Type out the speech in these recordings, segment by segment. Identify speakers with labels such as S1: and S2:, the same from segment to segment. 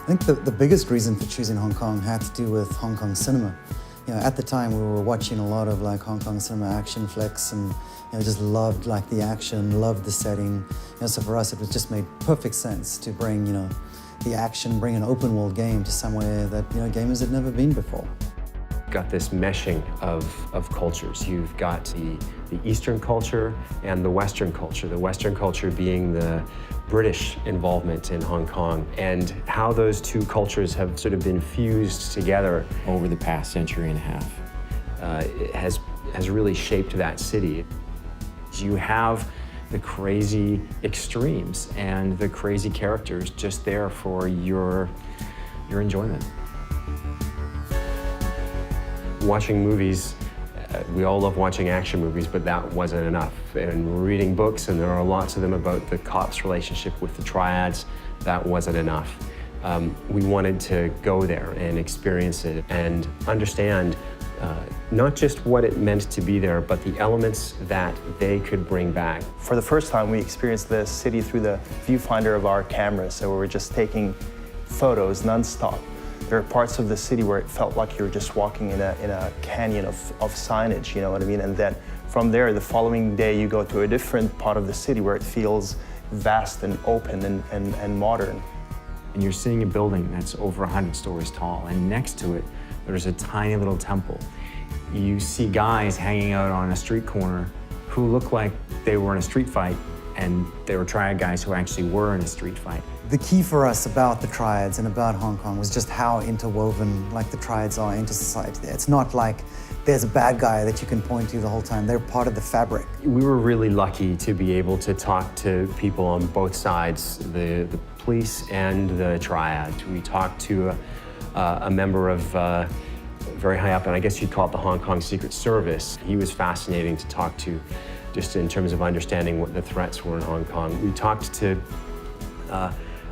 S1: I think the biggest reason for choosing Hong Kong had to do with Hong Kong cinema. At the time we were watching a lot of Hong Kong cinema action flicks and just loved the action, loved the setting. So for us it was just made perfect sense to bring the action, bring an open world game to somewhere that gamers had never been before.
S2: Got this meshing of cultures. You've got the Eastern culture and the Western culture. The Western culture being the British involvement in Hong Kong, and how those two cultures have sort of been fused together
S3: over the past century and a half.
S2: It has really shaped that city. You have the crazy extremes and the crazy characters just there for your enjoyment. Watching movies, we all love watching action movies, but that wasn't enough. And reading books, and there are lots of them about the cops' relationship with the triads, that wasn't enough. We wanted to go there and experience it and understand not just what it meant to be there, but the elements that they could bring back.
S4: For the first time, we experienced the city through the viewfinder of our cameras, so we were just taking photos nonstop. There are parts of the city where it felt like you were just walking in a canyon of signage, you know what I mean? And then from there, the following day, you go to a different part of the city where it feels vast and open and modern.
S3: And you're seeing a building that's over 100 stories tall, and next to it, there's a tiny little temple. You see guys hanging out on a street corner who look like they were in a street fight, and they were triad guys who actually were in a street fight.
S1: The key for us about the triads and about Hong Kong was just how interwoven the triads are into society there. It's not like there's a bad guy that you can point to the whole time. They're part of the fabric.
S2: We were really lucky to be able to talk to people on both sides, the police and the triad. We talked to a member of very high up, and I guess you'd call it the Hong Kong Secret Service. He was fascinating to talk to, just in terms of understanding what the threats were in Hong Kong. We talked to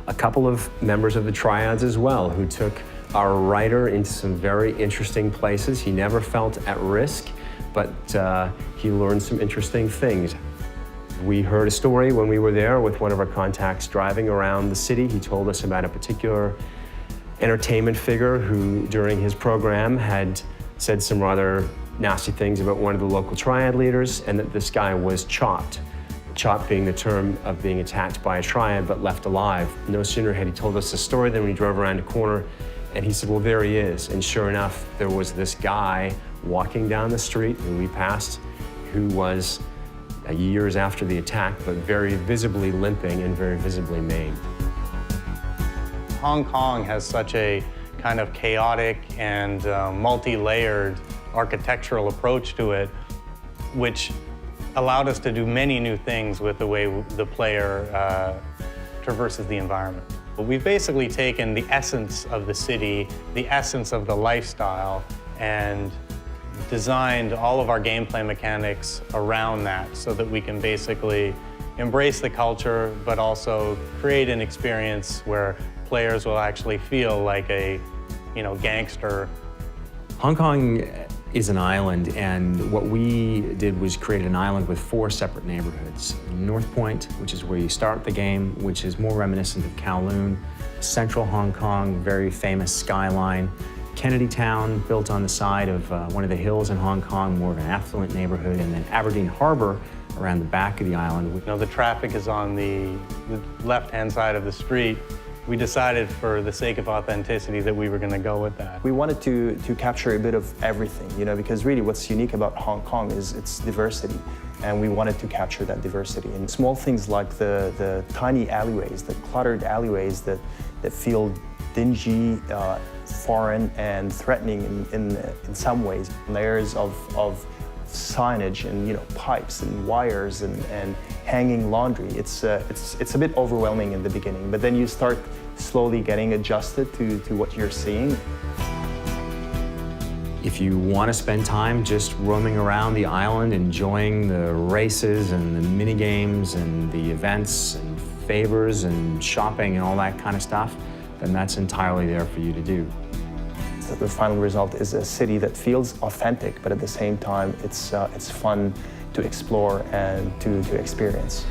S2: a couple of members of the triads as well, who took our writer into some very interesting places. He never felt at risk, but he learned some interesting things. We heard a story when we were there with one of our contacts driving around the city. He told us about a particular entertainment figure who, during his program, had said some rather nasty things about one of the local triad leaders, and that this guy was chopped. Chopped being the term of being attacked by a triad but left alive. No sooner had he told us the story than we drove around a corner, and he said, well, there he is. And sure enough, there was this guy walking down the street who we passed, who was years after the attack, but very visibly limping and very visibly maimed.
S5: Hong Kong has such a kind of chaotic and multi-layered architectural approach to it, which allowed us to do many new things with the way the player traverses the environment. We've basically taken the essence of the city, the essence of the lifestyle, and designed all of our gameplay mechanics around that so that we can basically embrace the culture, but also create an experience where players will actually feel like a, gangster.
S3: Hong Kong is an island, and what we did was create an island with 4 separate neighborhoods. North Point, which is where you start the game, which is more reminiscent of Kowloon. Central Hong Kong, very famous skyline. Kennedy Town, built on the side of one of the hills in Hong Kong, more of an affluent neighborhood. And then Aberdeen Harbor, around the back of the island.
S5: The traffic is on the left-hand side of the street. We decided, for the sake of authenticity, that we were going to go with that.
S4: We wanted to capture a bit of everything, because really what's unique about Hong Kong is its diversity, and we wanted to capture that diversity. And small things like the tiny alleyways, the cluttered alleyways that feel dingy, foreign, and threatening in some ways. Layers of signage and pipes and wires and hanging laundry. It's a bit overwhelming in the beginning, but then you start slowly getting adjusted to what you're seeing.
S3: If you want to spend time just roaming around the island, enjoying the races and the mini games and the events and favors and shopping and all that kind of stuff, then that's entirely there for you to do.
S4: The final result is a city that feels authentic, but at the same time, it's fun to explore and to experience.